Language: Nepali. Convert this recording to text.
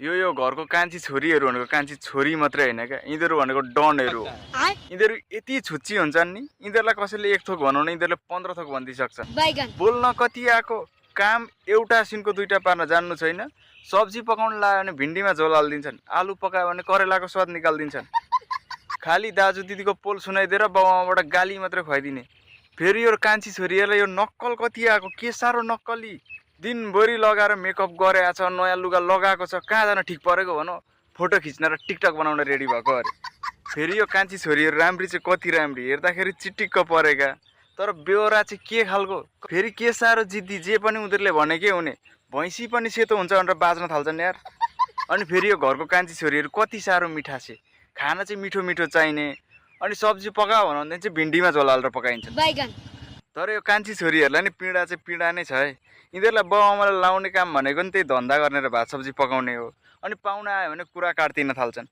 यो घरको कान्छी छोरीहरू भनेको कान्छी छोरी मात्रै होइन क्या, यिनीहरू भनेको डनहरू हो। यिनीहरू यति छुच्ची हुन्छन् नि, यिनीहरूलाई कसैले एक थोक भनौँ न यिनीहरूले 15 थोक भनिदिइसक्छन्। बोल्न कति आएको, काम एउटा सिनको दुईटा पार्न जान्नु छैन। सब्जी पकाउन लाग्यो भने भिन्डीमा झोल हालिदिन्छन्, आलु पकायो भने करेलाको स्वाद निकालिदिन्छन्। खालि दाजु दिदीको पोल सुनाइदिएर बाउआमाबाट गाली मात्रै खुवाइदिने। फेरि यो कान्छी छोरीहरूलाई यो नक्कल कति आएको, के साह्रो नक्कली। दिनभरि लगाएर मेकअप गरेको छ, नयाँ लुगा लगाएको छ, कहाँ जान ठिक परेको भनौँ, फोटो खिच्न र टिकटक बनाउन रेडी भएको अरे। फेरि यो कान्छी छोरीहरू राम्री चाहिँ कति राम्री, हेर्दाखेरि चिटिक्क परेका, तर बेहोरा चाहिँ के खालको। फेरि के साह्रो जिद्दी, जे पनि उनीहरूले भनेकै हुने। भैँसी पनि सेतो हुन्छ भनेर बाँच्न थाल्छन् यार। अनि फेरि यो घरको कान्छी छोरीहरू कति साह्रो मिठासे, खाना चाहिँ मिठो मिठो चाहिने। अनि सब्जी पकायो भने चाहिँ भिन्डीमा झोल हालेर पकाइन्छ। तर यो कान्छी छोरीहरूलाई नि पीडा चाहिँ पीडा नै छ है। यिनीहरूलाई बाउआमालाई लाउने काम भनेको नि त्यही धन्दा गर्ने र भात सब्जी पकाउने हो। अनि पाहुना आयो भने कुरा काट्दिन थाल्छन्।